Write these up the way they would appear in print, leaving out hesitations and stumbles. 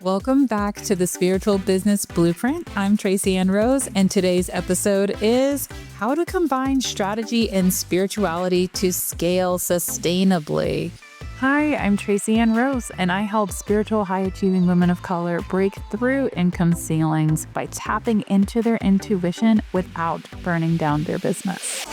Welcome back to the Spiritual Business Blueprint. I'm Tracey-Ann Rose, and today's episode is how to combine strategy and spirituality to scale sustainably. Hi, I'm Tracey-Ann Rose, and I help spiritual high-achieving women of color break through income ceilings by tapping into their intuition without burning down their business.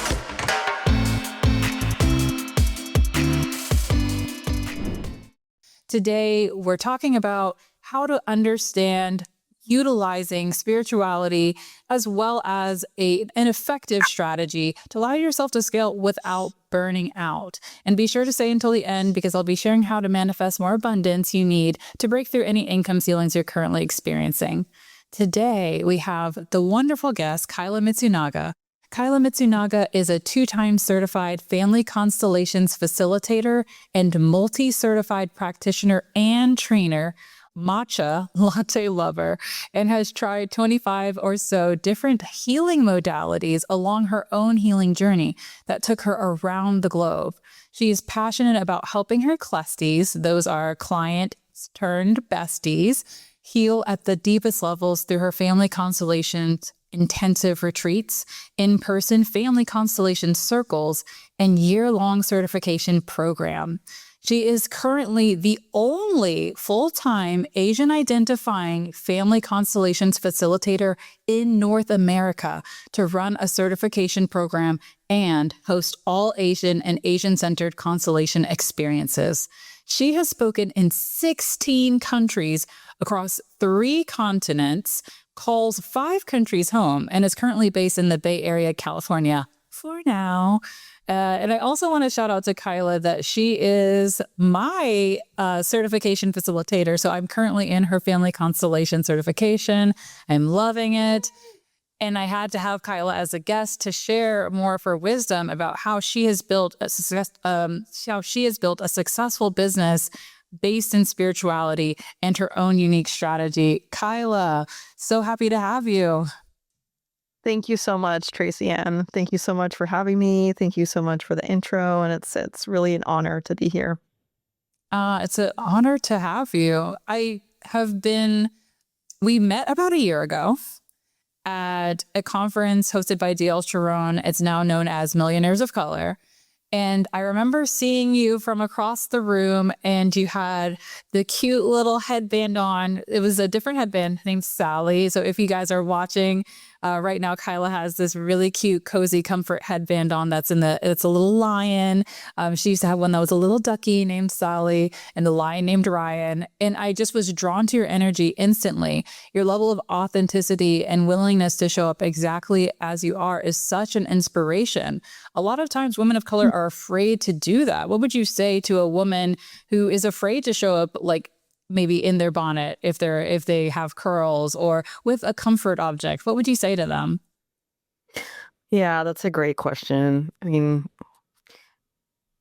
Today, we're talking about how to understand utilizing spirituality as well as an effective strategy to allow yourself to scale without burning out. And be sure to stay until the end because I'll be sharing how to manifest more abundance you need to break through any income ceilings you're currently experiencing. Today, we have the wonderful guest, Kyla Mitsunaga. Kyla Mitsunaga is a 2-time certified Family Constellations Facilitator and multi-certified practitioner and trainer, matcha latte lover, and has tried 25 or so different healing modalities along her own healing journey that took her around the globe. She is passionate about helping her clusties, those are clients turned besties, heal at the deepest levels through her Family Constellations intensive retreats, in-person family constellation circles, and year-long certification program. She is currently the only full-time Asian-identifying family constellations facilitator in North America to run a certification program and host all Asian and Asian-centered constellation experiences. She has spoken in 16 countries across 3 continents, calls 5 countries home, and is currently based in the Bay Area, California for now. And I also want to shout out to Kyla that she is my certification facilitator. So I'm currently in her Family Constellation certification. I'm loving it. And I had to have Kyla as a guest to share more of her wisdom about how she has built a successful business based in spirituality and her own unique strategy. Kyla, so happy to have you. Thank you so much, Tracey-Ann. Thank you so much for having me. Thank you so much for the intro. And it's really an honor to be here. It's an honor to have you. We met about a year ago at a conference hosted by DL Sharon. It's now known as Millionaires of Color. And I remember seeing you from across the room, and you had the cute little headband on. It was a different headband named Sally. So if you guys are watching right now, Kyla has this really cute, cozy comfort headband on it's a little lion. She used to have one that was a little ducky named Sally and the lion named Ryan. And I just was drawn to your energy instantly. Your level of authenticity and willingness to show up exactly as you are is such an inspiration. A lot of times women of color are afraid to do that. What would you say to a woman who is afraid to show up, like maybe in their bonnet, if they have curls, or with a comfort object? What would you say to them? Yeah, that's a great question. I mean,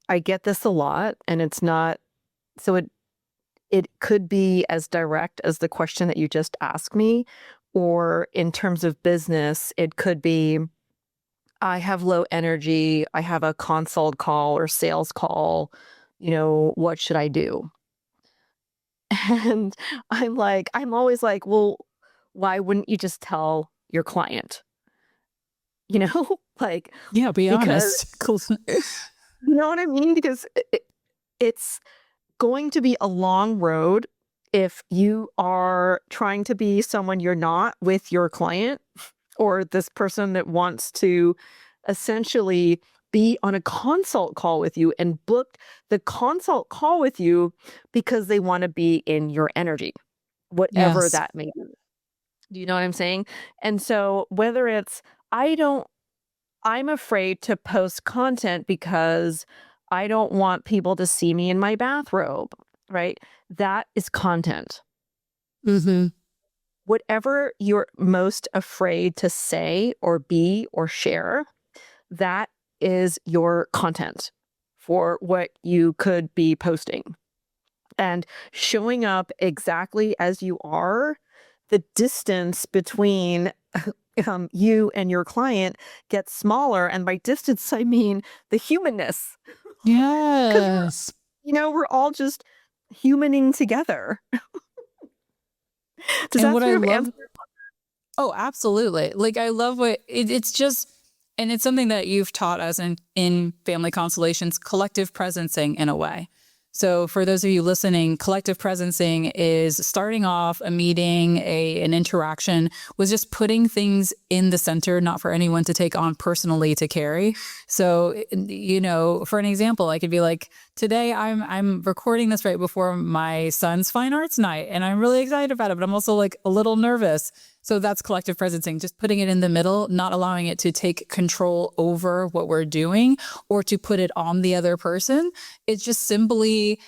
I get this a lot, and it's not, so it could be as direct as the question that you just asked me, or in terms of business, it could be, I have low energy, I have a consult call or sales call, what should I do? And I'm always like, well, why wouldn't you just tell your client? Like, Yeah, be because, honest. you know what I mean? Because it's going to be a long road if you are trying to be someone you're not with your client, or this person that wants to essentially be on a consult call with you and book the consult call with you because they want to be in your energy, whatever Yes. that may be. Do you know what I'm saying? And so whether it's, I'm afraid to post content because I don't want people to see me in my bathrobe, right? That is content. Mm-hmm. Whatever you're most afraid to say or be or share, that is your content for what you could be posting. And showing up exactly as you are, the distance between you and your client gets smaller. And by distance, I mean the humanness. Yes. We're all just humaning together. Does And that what I sort of love answer? Oh, absolutely. Like I love it's just, and it's something that you've taught us in family constellations, collective presencing in a way. So for those of you listening, collective presencing is starting off a meeting, an interaction with just putting things in the center, not for anyone to take on personally to carry. So, for an example, I could be like, today I'm recording this right before my son's fine arts night, and I'm really excited about it, but I'm also like a little nervous. So that's collective presencing, just putting it in the middle, not allowing it to take control over what we're doing or to put it on the other person. It's just simply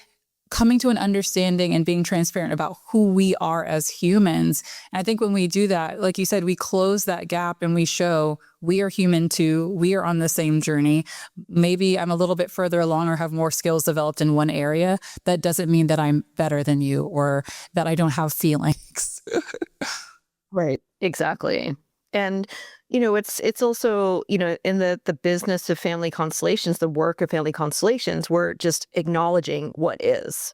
coming to an understanding and being transparent about who we are as humans. And I think when we do that, like you said, we close that gap and we show we are human too. We are on the same journey. Maybe I'm a little bit further along or have more skills developed in one area. That doesn't mean that I'm better than you or that I don't have feelings. Right. Exactly. And it's also, in the business of family constellations, the work of family constellations, we're just acknowledging what is.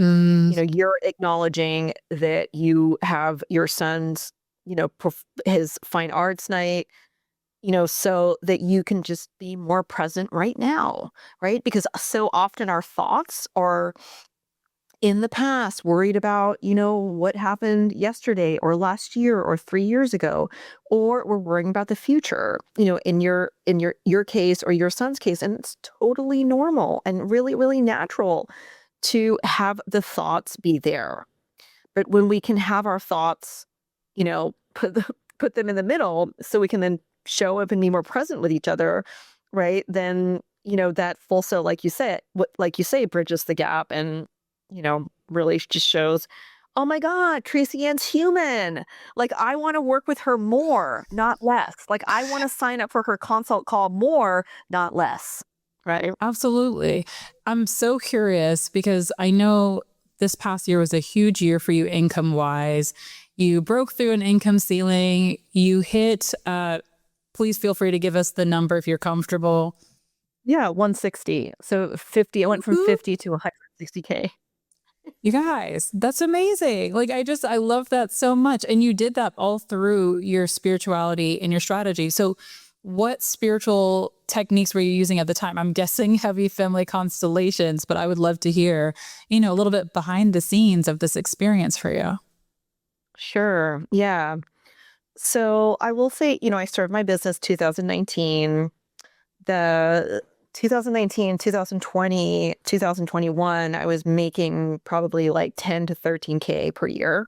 Mm, You're acknowledging that you have your son's, his fine arts night, so that you can just be more present right now, right? Because so often our thoughts are in the past, worried about, what happened yesterday or last year or 3 years ago, or we're worrying about the future, in your case or your son's case, and it's totally normal and really, really natural to have the thoughts be there. But when we can have our thoughts, put them in the middle so we can then show up and be more present with each other, right? Then, that also, like you say, bridges the gap and, really just shows, oh my God, Tracey-Ann's human. Like, I want to work with her more, not less. Like, I want to sign up for her consult call more, not less. Right. absolutely. I'm so curious because I know this past year was a huge year for you income wise. You broke through an income ceiling. You hit, please feel free to give us the number if you're comfortable. Yeah, 160. So 50, I went from Woohoo. 50 to 160K. You guys, that's amazing. Like, I love that so much. And you did that all through your spirituality and your strategy. So, what spiritual techniques were you using at the time? I'm guessing heavy family constellations, but I would love to hear, a little bit behind the scenes of this experience for you. Sure. Yeah. So I will say, I started my business 2019. The 2019, 2020, 2021, I was making probably like 10 to 13K per year.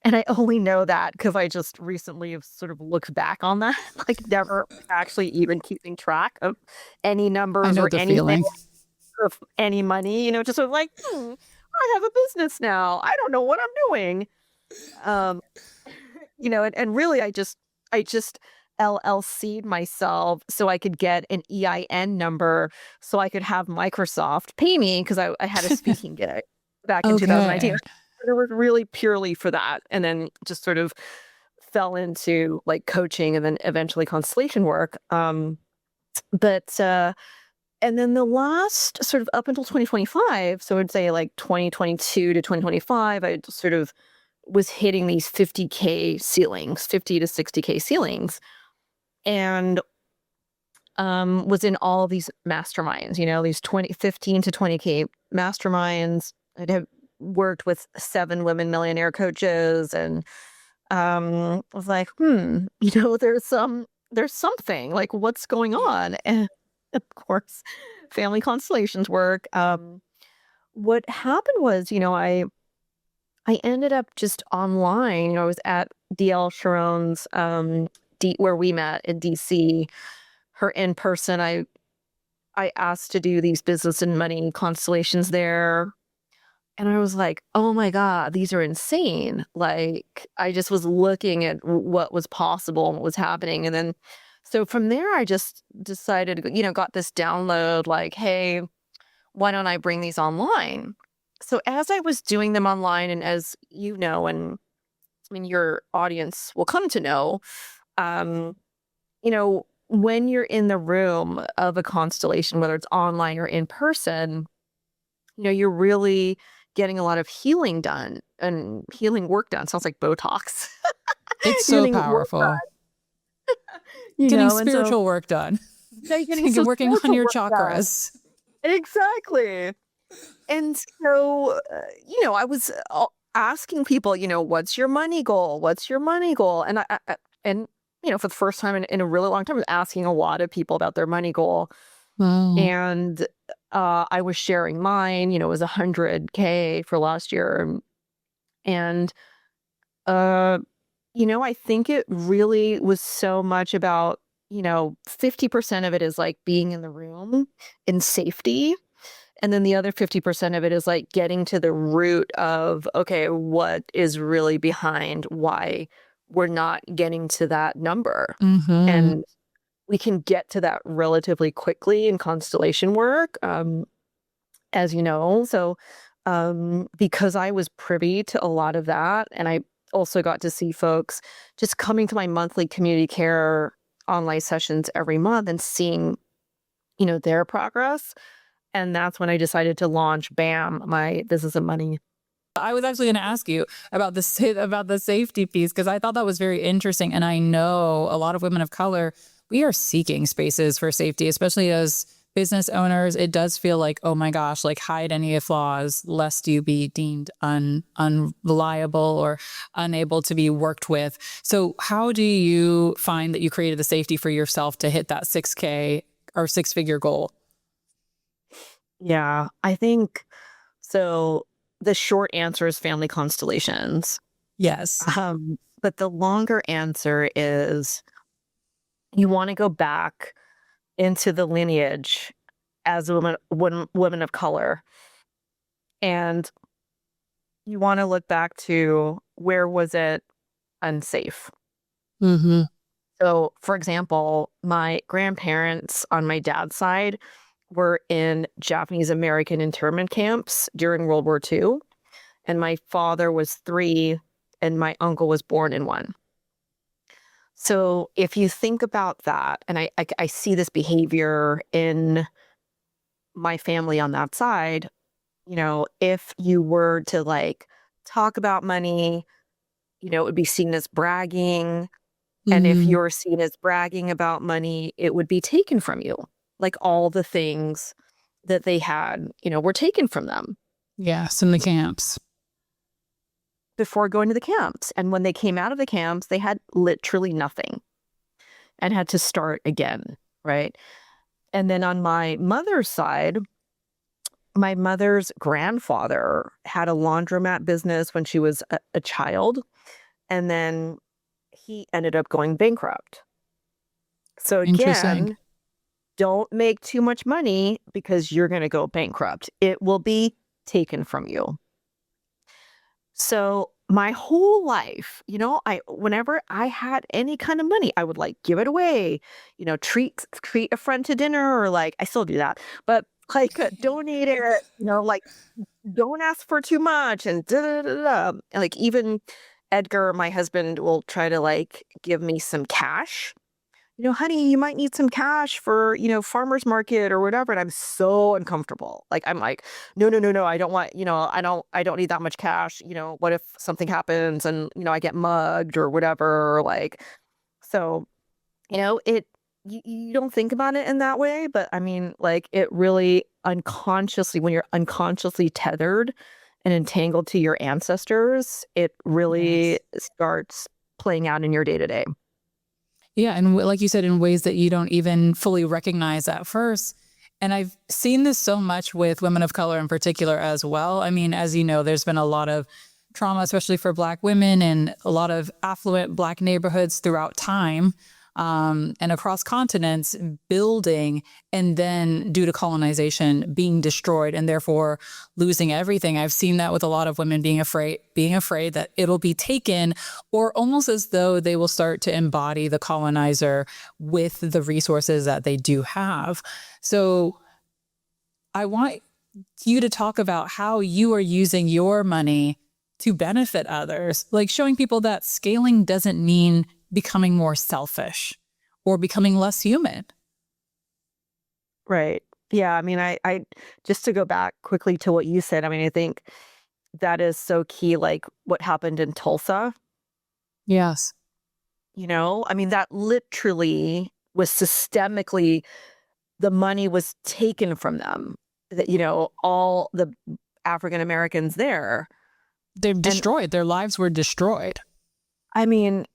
And I only know that because I just recently have sort of looked back on that, like never actually even keeping track of any I numbers know or the anything feeling. of any money, just sort of like, I have a business now. I don't know what I'm doing. Um, and really I just LLC'd myself so I could get an EIN number so I could have Microsoft pay me because I had a speaking gig back in 2019. Okay. It was really purely for that. And then just sort of fell into like coaching and then eventually constellation work. But and then the last sort of up until 2025, so I'd say like 2022 to 2025, I just sort of was hitting these 50K ceilings, 50 to 60K ceilings, and was in all of these masterminds, these 15 to 20K masterminds. I'd have worked with 7 women millionaire coaches and was like, there's something like what's going on. And of course, family constellations work. What happened was, I ended up just online. I was at DL Sharon's, where we met in DC, her in person. I asked to do these business and money constellations there. And I was like, oh my God, these are insane. Like, I just was looking at what was possible and what was happening. And then, so from there, I just decided, got this download like, hey, why don't I bring these online? So as I was doing them online, and as you know, and I mean, your audience will come to know, um, when you're in the room of a constellation, whether it's online or in person, you're really getting a lot of healing done and healing work done. Sounds like Botox. It's so Getting work powerful. done, Getting and so spiritual work done. getting some Working on spiritual your work done. chakras. Exactly. And so, I was asking people, what's your money goal? What's your money goal? And and for the first time in a really long time, I was asking a lot of people about their money goal. Wow. And I was sharing mine. It was 100K for last year. And, uh, I think it really was so much about, 50% of it is like being in the room in safety. And then the other 50% of it is like getting to the root of, okay, what is really behind why we're not getting to that number. Mm-hmm. And we can get to that relatively quickly in constellation work, as you know. So, because I was privy to a lot of that, and I also got to see folks just coming to my monthly community care online sessions every month and seeing, their progress. And that's when I decided to launch BAM, my business of money. I was actually going to ask you about about the safety piece, because I thought that was very interesting. And I know a lot of women of color, we are seeking spaces for safety, especially as business owners. It does feel like, oh my gosh, like hide any flaws lest you be deemed unreliable or unable to be worked with. So how do you find that you created the safety for yourself to hit that 6K or six-figure goal? Yeah, I think so. The short answer is family constellations. Yes. But the longer answer is you want to go back into the lineage as a woman of color. And you want to look back to where was it unsafe? Mm-hmm. So, for example, my grandparents on my dad's side were in Japanese American internment camps during World War II. And my father was 3, and my uncle was born in one. So if you think about that, and I see this behavior in my family on that side, if you were to like talk about money, it would be seen as bragging. And if Mm-hmm. you're seen as bragging about money, it would be taken from you. Like all the things that they had, were taken from them Yes, in the camps. before going to the camps. And when they came out of the camps, they had literally nothing and had to start again, right? And then on my mother's side, my mother's grandfather had a laundromat business when she was a child, and then he ended up going bankrupt. So Interesting. again, don't make too much money because you're going to go bankrupt. It will be taken from you. So my whole life, whenever I had any kind of money, I would like give it away, treat a friend to dinner, or like I still do that, but like donate it, like don't ask for too much, and da da da da. And like even Edgar, my husband, will try to like give me some cash. Honey, you might need some cash for, farmer's market or whatever. And I'm so uncomfortable. Like, I'm like, no, no, no, no. I don't want, I don't need that much cash. What if something happens and, I get mugged or whatever, like, so, you don't think about it in that way, but I mean, like it really unconsciously, when you're unconsciously tethered and entangled to your ancestors, it really Yes. starts playing out in your day to day. Yeah. And like you said, in ways that you don't even fully recognize at first. And I've seen this so much with women of color in particular as well. I mean, as you know, there's been a lot of trauma, especially for Black women, and a lot of affluent Black neighborhoods throughout time, and across continents building, and then due to colonization being destroyed and therefore losing everything. I've seen that with a lot of women being afraid that it'll be taken, or almost as though they will start to embody the colonizer with the resources that they do have. So I want you to talk about how you are using your money to benefit others, like showing people that scaling doesn't mean becoming more selfish or becoming less human. Right. Yeah. I mean, I just to go back quickly to what you said, I mean, I think that is so key, like what happened in Tulsa. Yes. I mean, that literally was systemically, the money was taken from them. That, all the African Americans there. They're And destroyed. Their lives were destroyed. I mean,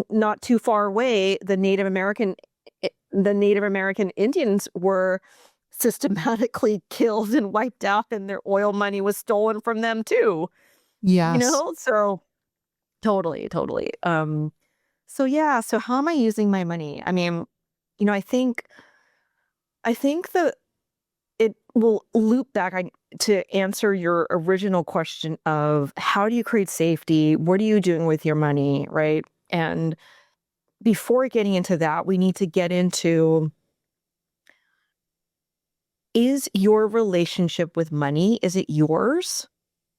not too far away, the Native American Indians were systematically killed and wiped out, and their oil money was stolen from them too. Yes. So totally, totally. So yeah, so how am I using my money? I mean, I think that it will loop back to answer your original question of how do you create safety? What are you doing with your money, right? And before getting into that, we need to get into, is your relationship with money, is it yours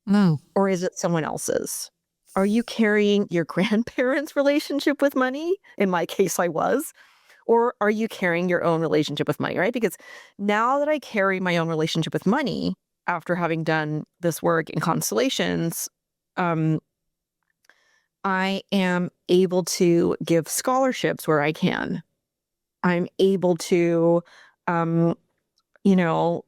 Mm. or is it someone else's? Are you carrying your grandparents' relationship with money? In my case, I was. Or are you carrying your own relationship with money, right? Because now that I carry my own relationship with money, after having done this work in constellations, um, I am able to give scholarships where I can. I'm able to, um, you know,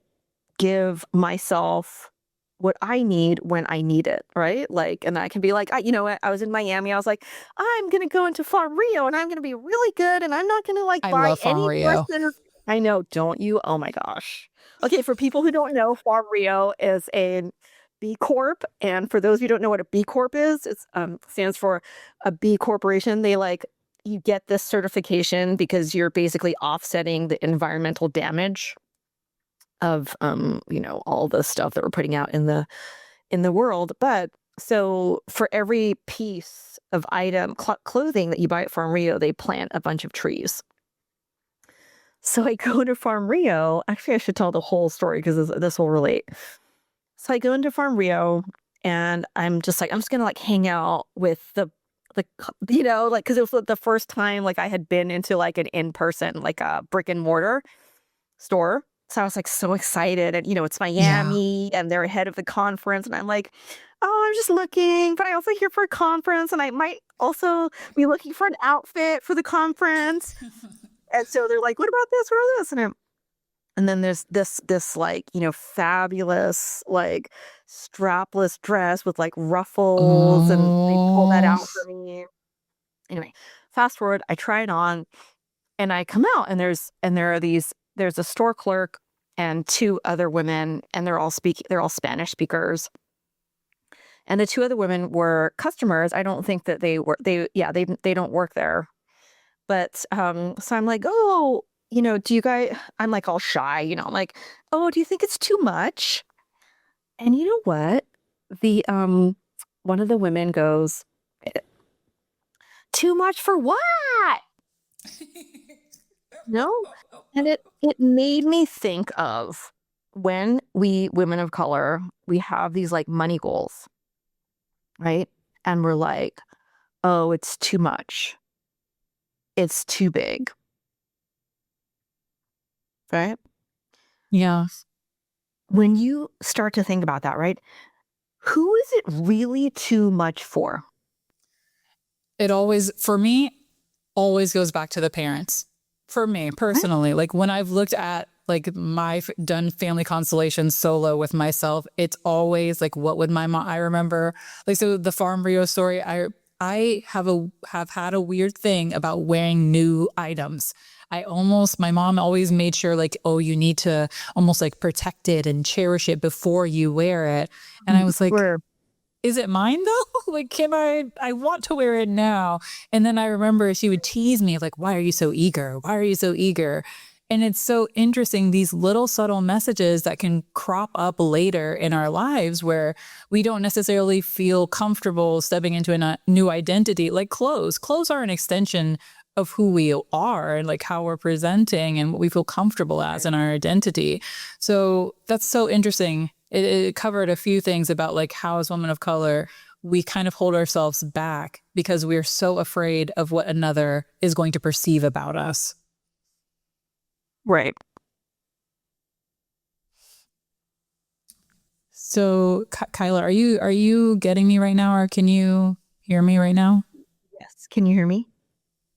give myself what I need when I need it, right? Like, and I can be like, I was in Miami. I was like, I'm going to go into Farm Rio and I'm going to be really good. And I'm not going to like I buy love Farm any Rio. person. I know, don't you? Oh my gosh. Okay, for people who don't know, Farm Rio is a B Corp. And for those who don't know what a B Corp is, it stands for a B Corporation. You get this certification because you're basically offsetting the environmental damage of all the stuff that we're putting out in the world. But so for every piece of clothing that you buy at Farm Rio, they plant a bunch of trees. So I go to Farm Rio. Actually, I should tell the whole story because this will relate. So I go into Farm Rio and I'm just gonna like hang out with because it was the first time like I had been into like an in-person, like a brick and mortar store. So I was like so excited, and it's Yeah. Miami and they're ahead of the conference, and I'm like, oh, I'm just looking, but I also here for a conference and I might also be looking for an outfit for the conference. And so they're like, what about this or this? And then there's this like, fabulous like strapless dress with like ruffles, and they pull that Oh. out for me. Anyway, fast forward, I try it on and I come out, and there's a store clerk and two other women, and they're all Spanish speakers. And the two other women were customers. I don't think that they don't work there. But so I'm like, oh, do you guys, I'm like all shy, I'm like, oh, do you think it's too much? And you know what? The one of the women goes, too much for what? No. And it made me think of when we women of color, we have these like money goals, right? And we're like, oh, it's too much. It's too big, right? Yeah. When you start to think about that, right? Who is it really too much for? It always, for me, always goes back to the parents. For me Right? personally, like when I've looked at like done family constellations solo with myself, it's always like, what would my mom, I remember like, so the Farm Rio story, I have had a weird thing about wearing new items. My mom always made sure like, oh, you need to almost like protect it and cherish it before you wear it. And I was like, Where is it mine though? Like, I want to wear it now. And then I remember she would tease me like, why are you so eager? Why are you so eager? And it's so interesting, these little subtle messages that can crop up later in our lives where we don't necessarily feel comfortable stepping into a new identity, like clothes. Clothes are an extension of who we are and like how we're presenting and what we feel comfortable as in our identity. So that's so interesting. It covered a few things about like how as women of color, we kind of hold ourselves back because we're so afraid of what another is going to perceive about us. right. So Kyla, are you getting me right now, or can you hear me right now? Yes. Can you hear me?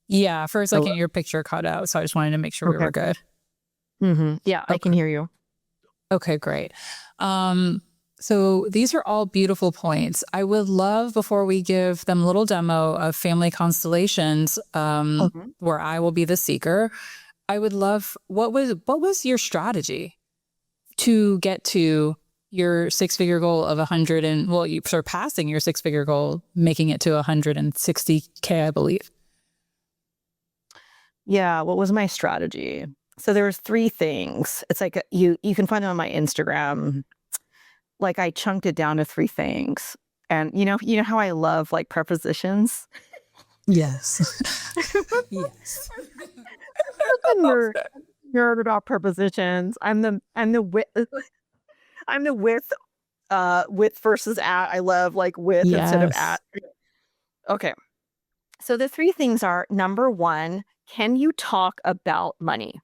Yeah, for a Hello? second your picture cut out, so I just wanted to make sure we Okay. were good. Yeah, I can Okay. hear you. Okay, great. So these are all beautiful points. I would love, before we give them a little demo of Family Constellations, Okay. where I will be the seeker, I would love, what was your strategy to get to your six-figure goal of 100 and, well, you surpassing your six-figure goal, making it to 160K, I believe. Yeah, what was my strategy? So there was 3 things. It's like you can find it on my Instagram. Like I chunked it down to 3 things. And you know how I love like prepositions? Yes. Yes. I'm a nerd about prepositions. I'm the with versus at. I love like with instead of Yes. at. Okay. So the 3 things are number 1, can you talk about money?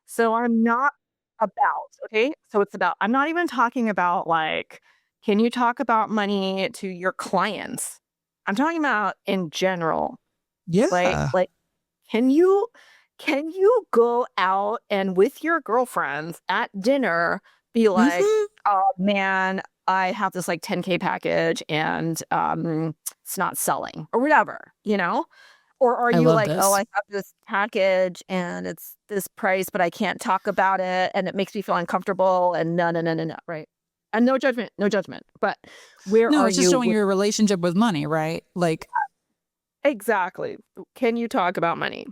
So I'm not about, okay? So it's about, I'm not even talking about like, can you talk about money to your clients? I'm talking about in general, right? Yeah. Like, can you go out and with your girlfriends at dinner be like, Hmm. oh man, I have this like 10K package and it's not selling or whatever, you know? Or are I you love like, "Oh, I this. have this package and it's this price, but I can't talk about it and it makes me feel uncomfortable and no, no, no, no, no," right? And no judgment, no judgment. But where No, are it's just you showing with your relationship with money, right? Like, exactly. Can you talk about money?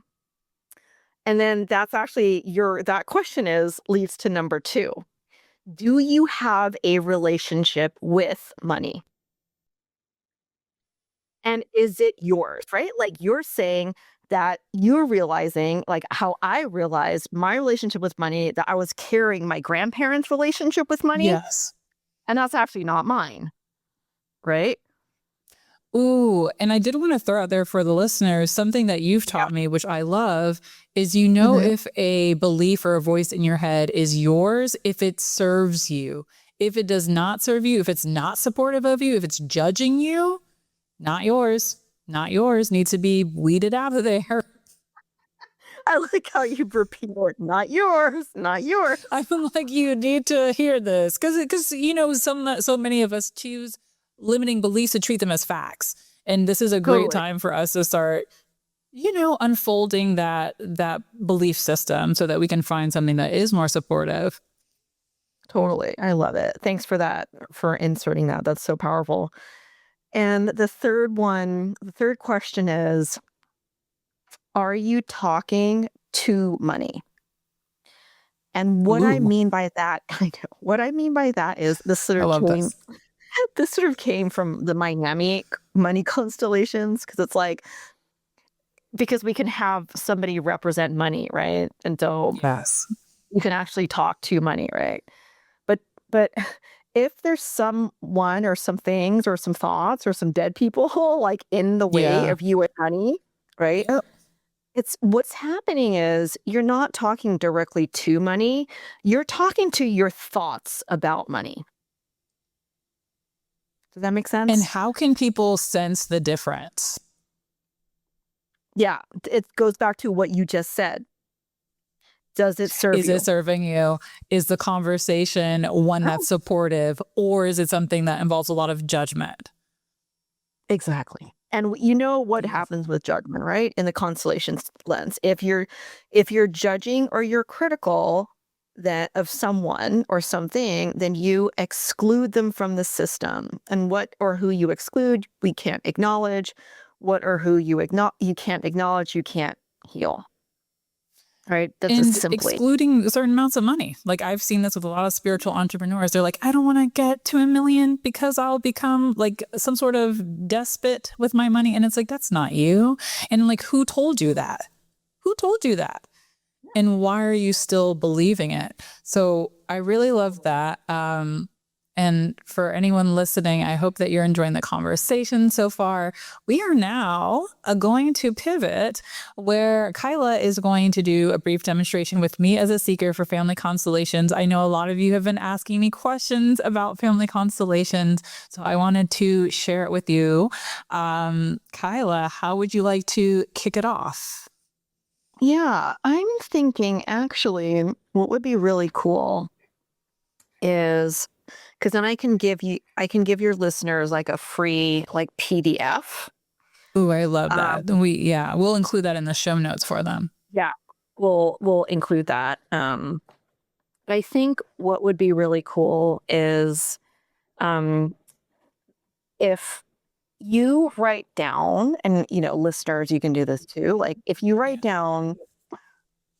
And then that's actually that question is leads to number 2. Do you have a relationship with money? And is it yours, right? Like you're saying that you're realizing, like how I realized my relationship with money, that I was carrying my grandparents' relationship with money, yes. and that's actually not mine, right? Ooh, and I did want to throw out there for the listeners something that you've Yeah. taught me, which I love, is Mhm. if a belief or a voice in your head is yours, if it serves you. If it does not serve you, if it's not supportive of you, if it's judging you, not yours. Not yours. Needs to be weeded out of there. I like how you repeat it, not yours, not yours. I'm like, you need to hear this because so many of us choose limiting beliefs to treat them as facts, and this is a great Totally, time for us to start, unfolding that belief system so that we can find something that is more supportive. totally. I love it. Thanks for that, for inserting that. That's so powerful. And the third question is, are you talking to money? And what I Ooh, mean by that, I know, what I mean by that is I love this. this sort of came from the Miami money constellations because it's like because we can have somebody represent money, right? And so Yes. you can actually talk to money, right? But but if there's someone or some things or some thoughts or some dead people like in the way Yeah. of you and money, right? Yep. It's what's happening is you're not talking directly to money. You're talking to your thoughts about money. Does that make And sense? how can people sense the difference? Yeah, it goes back to what you just said. Does it serve Is it you? serving you? Is the conversation one Oh, that's supportive, or is it something that involves a lot of judgment? exactly. And you know what Beautiful. happens with judgment, right? In the constellations lens. If you're judging or you're critical that of someone or something, then you exclude them from the system. And what or who you exclude, we can't acknowledge. What or who you can't acknowledge, you can't heal. Right? That's just And simply. excluding certain amounts of money. Like I've seen this with a lot of spiritual entrepreneurs. They're like, I don't want to get to 1 million because I'll become like some sort of despot with my money. And it's like, that's not you. And like, who told you that? Who told you that? And why are you still believing it? So I really love that. And for anyone listening, I hope that you're enjoying the conversation so far. We are now going to pivot where Kyla is going to do a brief demonstration with me as a seeker for family constellations. I know a lot of you have been asking me questions about family constellations, so I wanted to share it with you. Kyla, how would you like to kick it off? Yeah, I'm thinking actually what would be really cool is because then I can give your listeners like a free like PDF. Ooh, I love Um, that. We'll include that in the show notes for them. yeah, we'll include that. But I think what would be really cool is um, if you write down, and listeners, you can do this too. Like if you write down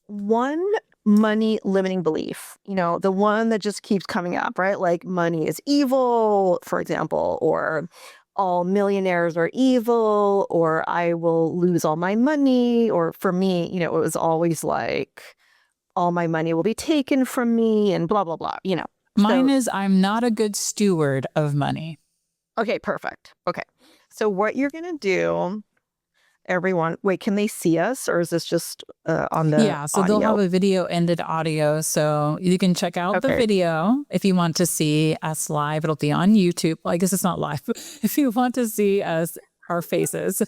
one money limiting belief, the one that just keeps coming up, right? Like money is evil, for example, or all millionaires are evil, or I will lose all my money. Or for me, it was always like all my money will be taken from me and blah, blah, blah. Mine So, is I'm not a good steward of money. okay, perfect. Okay. So what you're going to do, everyone, wait, can they see us or is this just on the Yeah, so they'll have audio? a video and an audio. So you can check out the Okay. video if you want to see us live. It'll be on YouTube. Well, I guess it's not live. If you want to see us, our faces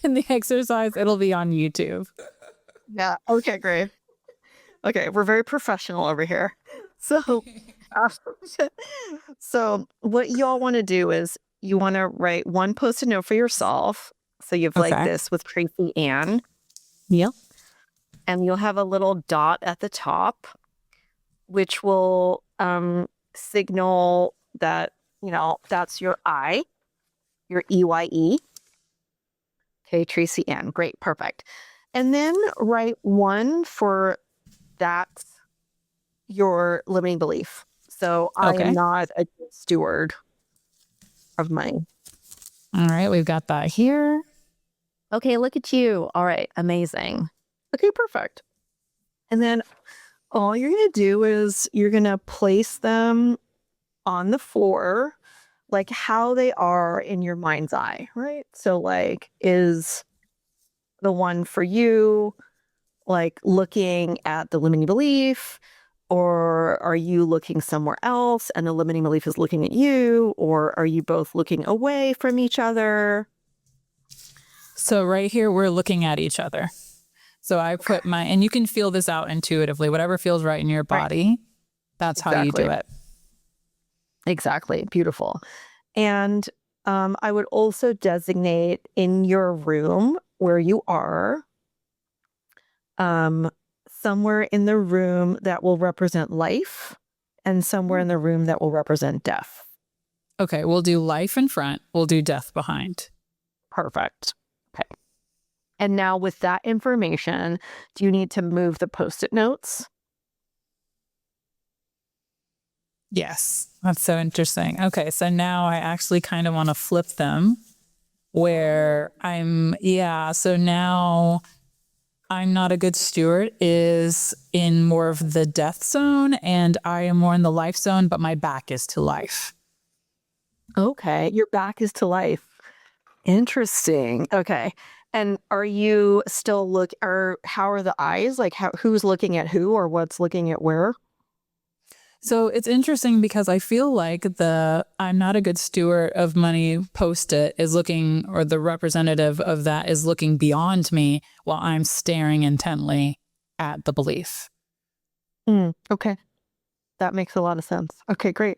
in the exercise, it'll be on YouTube. Yeah. Okay, great. Okay, we're very professional over here. So, uh, so what y'all want to do is you want to write one post-it note for yourself. So you've like Okay. this with Tracey-Ann, Yep. and you'll have a little dot at the top, which will signal that that's your I, your EYE. Okay, Tracey-Ann, great, perfect. And then write one for that's your limiting belief. So I am Okay. not a steward of money. All right. We've got that here. Okay, look at you. All right, amazing. Okay, perfect. And then all you're going to do is you're going to place them on the floor like how they are in your mind's eye, right? So like is the one for you like looking at the limiting belief, or are you looking somewhere else and the limiting belief is looking at you, or are you both looking away from each other? So right here, we're looking at each other. So I Okay. put and you can feel this out intuitively, whatever feels right in your Right. body. That's how you do Exactly. it. Exactly. Beautiful. And I would also designate in your room where you are somewhere in the room that will represent life and somewhere in the room that will represent death. Okay. We'll do life in front. We'll do death behind. Perfect. Okay. And now with that information, do you need to move the Post-it notes? Yes. That's so interesting. Okay. So now I actually kind of want to flip them where so now I'm not a good steward is in more of the death zone and I am more in the life zone, but my back is to life. Okay. Your back is to life. Interesting. Okay. And are you still how are the eyes? Like who's looking at who or what's looking at where? So it's interesting because I feel like the I'm not a good steward of money post-it is looking, or the representative of that is looking beyond me while I'm staring intently at the belief. Okay. That makes a lot of sense. Okay, great.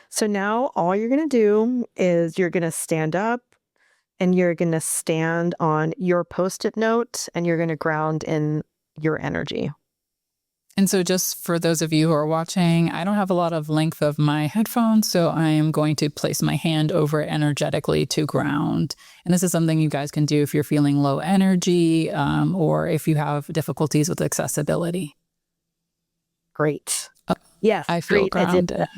So now all you're going to do is you're going to stand up and you're going to stand on your Post-it note and you're going to ground in your energy. And so just for those of you who are watching, I don't have a lot of length of my headphones, so I am going to place my hand over it energetically to ground. And this is something you guys can do if you're feeling low energy or if you have difficulties with accessibility. Great. Yes. I feel Great. I did grounded. that.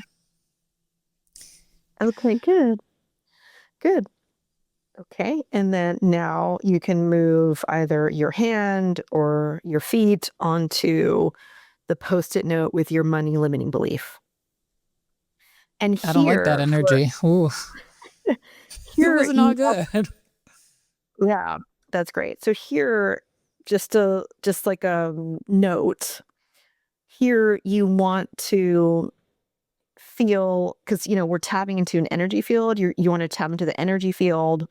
Okay, good. Good. Okay. And then now you can move either your hand or your feet onto the Post-it note with your money limiting belief. And I don't like that here, energy. Ooh, it here was you not good. yeah, that's great. So here, just like a note, here you want to feel, because we're tapping into an energy field. You want to tap into the energy field.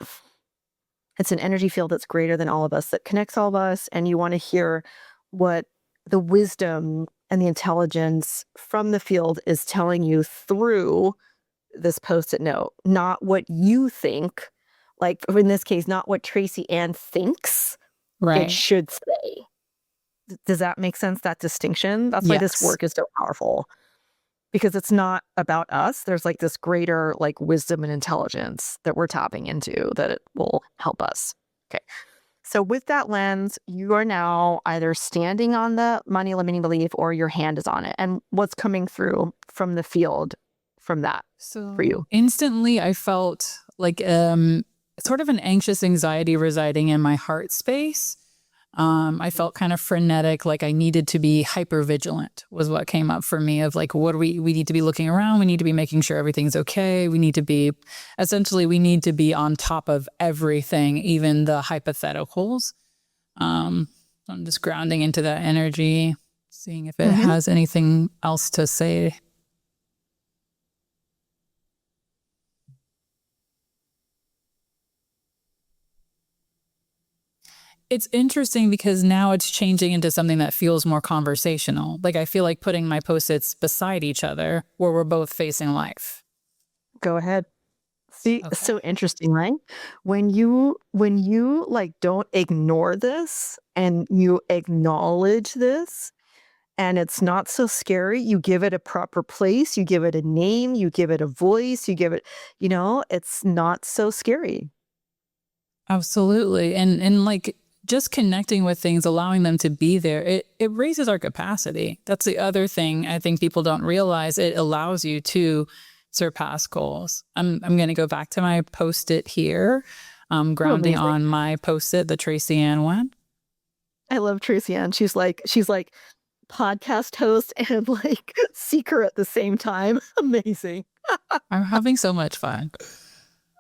It's an energy field that's greater than all of us, that connects all of us, and you want to hear what the wisdom and the intelligence from the field is telling you through this post-it note, not what you think. Like in this case, not what Tracey-Ann thinks it Right. should say. Does that make sense, that distinction? That's why this Yes. work is so powerful, because it's not about us. There's like this greater like wisdom and intelligence that we're tapping into, that it will help us. Okay. So with that lens, you are now either standing on the money limiting belief or your hand is on it. And what's coming through from the field from that for So you? instantly I felt like sort of an anxious anxiety residing in my heart space. I felt kind of frenetic, like I needed to be hyper vigilant was what came up for me, of like, what do we need to be looking around. We need to be making sure everything's okay. We need to be on top of everything, even the hypotheticals. I'm just grounding into that energy, seeing if it Mm-hmm. has anything else to say. It's interesting because now it's changing into something that feels more conversational. Like I feel like putting my post-its beside each other where we're both facing life. Go ahead. See, Okay. so interesting, right? When you like don't ignore this and you acknowledge this, and it's not so scary, you give it a proper place, you give it a name, you give it a voice, you give it, it's not so scary. Absolutely. And like just connecting with things, allowing them to be there, it raises our capacity. That's the other thing I think people don't realize. It allows you to surpass goals. I'm going to go back to my post-it here. Oh, Grounding amazing. on my post-it, the Tracey-Ann one. I love Tracey-Ann. She's like podcast host and like seeker at the same time. Amazing. I'm having so much fun.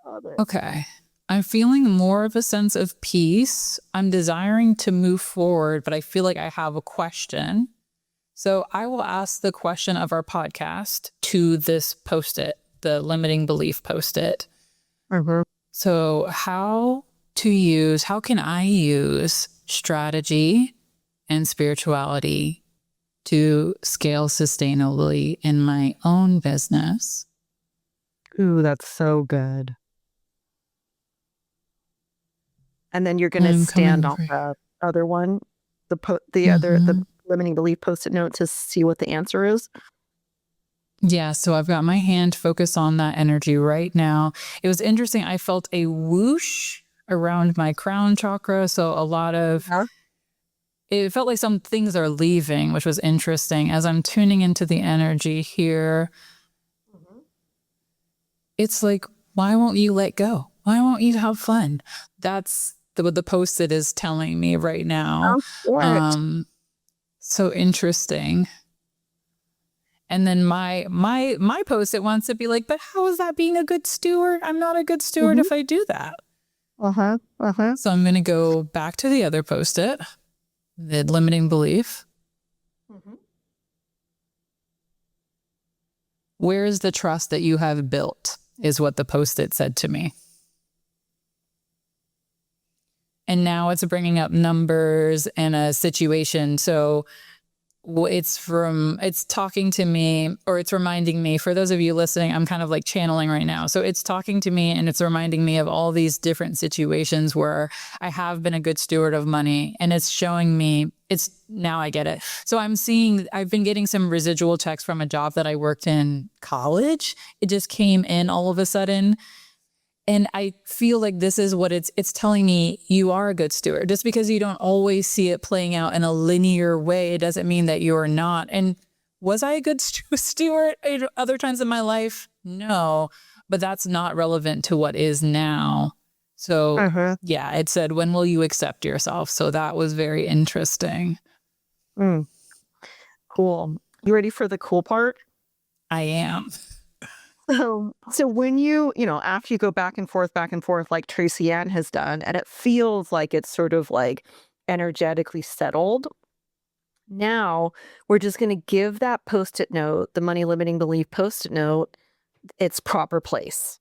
Love it. Okay. I'm feeling more of a sense of peace. I'm desiring to move forward, but I feel like I have a question. So I will ask the question of our podcast to this post-it, the limiting belief post-it. Mhm. So how can I use strategy and spirituality to scale sustainably in my own business? Ooh, that's so good. And then you're going to I'm stand coming on for you. the other one, the Mm-hmm. limiting belief post-it note, to see what the answer is. Yeah, so I've got my hand focused on that energy right now. It was interesting. I felt a whoosh around my crown chakra. So Yeah. it felt like some things are leaving, which was interesting. As I'm tuning into the energy here, Mhm. it's like, why won't you let go? Why won't you have fun? That's what the post-it is telling me right now. Sounds good. So interesting. And then my post-it wants to be like, but how is that being a good steward? I'm not a good steward Mhm. if I do that. Uh-huh. Uh-huh. So I'm going to go back to the other post-it, the limiting belief. Mhm. Where is the trust that you have built, is what the post-it said to me. And now it's bringing up numbers and a situation. So it's talking to me, or it's reminding me, for those of you listening, I'm kind of like channeling right now. So it's talking to me and it's reminding me of all these different situations where I have been a good steward of money, and it's showing me, now I get it. So I've been getting some residual checks from a job that I worked in college. It just came in all of a sudden. And I feel like this is what it's telling me. You are a good steward. Just because you don't always see it playing out in a linear way, it doesn't mean that you're not. And was I a good steward at other times in my life? No, but that's not relevant to what is now. So Uh-huh. yeah, it said, when will you accept yourself? So that was very interesting. Cool. You ready for the cool part? I am. So when after you go back and forth, like Tracey-Ann has done, and it feels like it's sort of like energetically settled, now we're just going to give that Post-it note, the money limiting belief Post-it note, its proper place.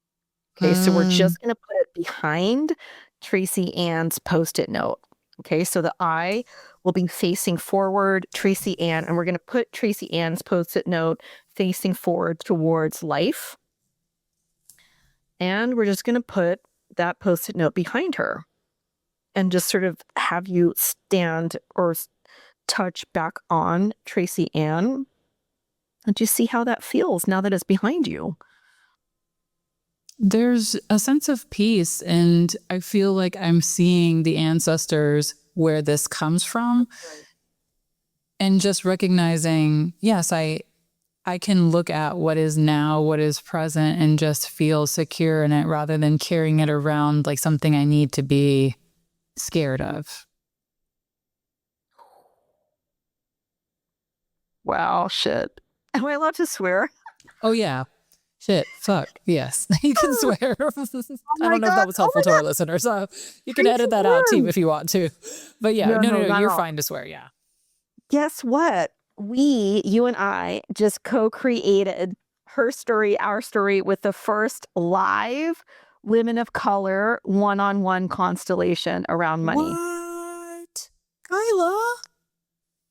Okay, so we're Mm. just going to put it behind Tracey-Ann's Post-it note. Okay, so the eye will be facing forward, Tracey-Ann, and we're going to put Tracey-Ann's Post-it note facing forward towards life. And we're just going to put that Post-it note behind her and just sort of have you stand or touch back on Tracey-Ann and just see how that feels now that it's behind you. There's a sense of peace, and I feel like I'm seeing the ancestors where this comes from, and just recognizing, yes, I can look at what is now, what is present, and just feel secure in it rather than carrying it around like something I need to be scared of. Wow, shit. Am I allowed to swear? Oh, yeah. Shit. Fuck. Yes. You can swear. I don't know if that was helpful to our listeners. So you can edit that out, team, if you want to. But yeah, no, not you're at all. fine to swear. Yeah. Guess what? You and I, just co-created her story, our story, with the first live women of color one-on-one constellation around money. What? Kyla?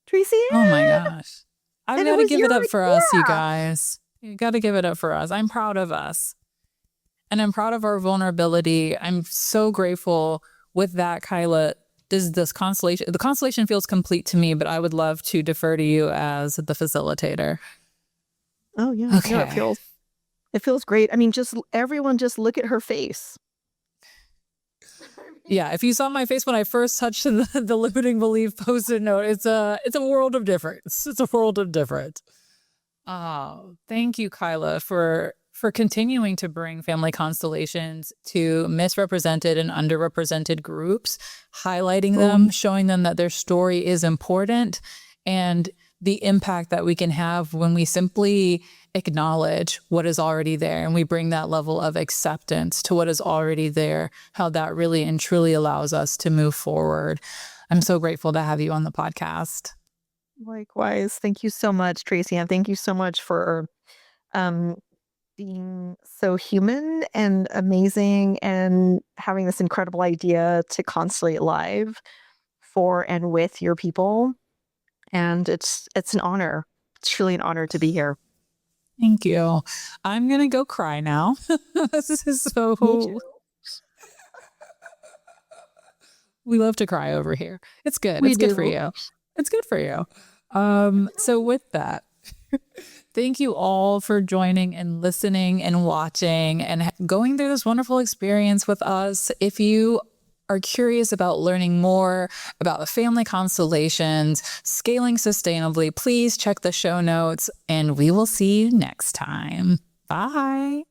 Tracy? Oh my gosh. I've And got to give it up your for us, you guys. You got to give it up for us. I'm proud of us. And I'm proud of our vulnerability. I'm so grateful with that, Kyla. This constellation, the constellation feels complete to me, but I would love to defer to you as the facilitator. Oh yeah. Okay. No, it feels great. I mean, everyone just look at her face. Yeah, if you saw my face when I first touched the limiting belief Post-it note, it's a world of difference. It's a world of difference. Oh, thank you, Kyla, for continuing to bring family constellations to misrepresented and underrepresented groups, highlighting them, showing them that their story is important, and the impact that we can have when we simply acknowledge what is already there and we bring that level of acceptance to what is already there, how that really and truly allows us to move forward. I'm so grateful to have you on the podcast. Likewise. Thank you so much, Tracey-Ann. Thank you so much for being so human and amazing and having this incredible idea to constellate live for and with your people. And it's an honor. It's truly an honor to be here. Thank you. I'm going to go cry now. This is so... We love to cry over here. It's good. It's good for you. It's good for you. So with that, thank you all for joining and listening and watching and going through this wonderful experience with us. If you are curious about learning more about the family constellations, scaling sustainably, please check the show notes, and we will see you next time. Bye.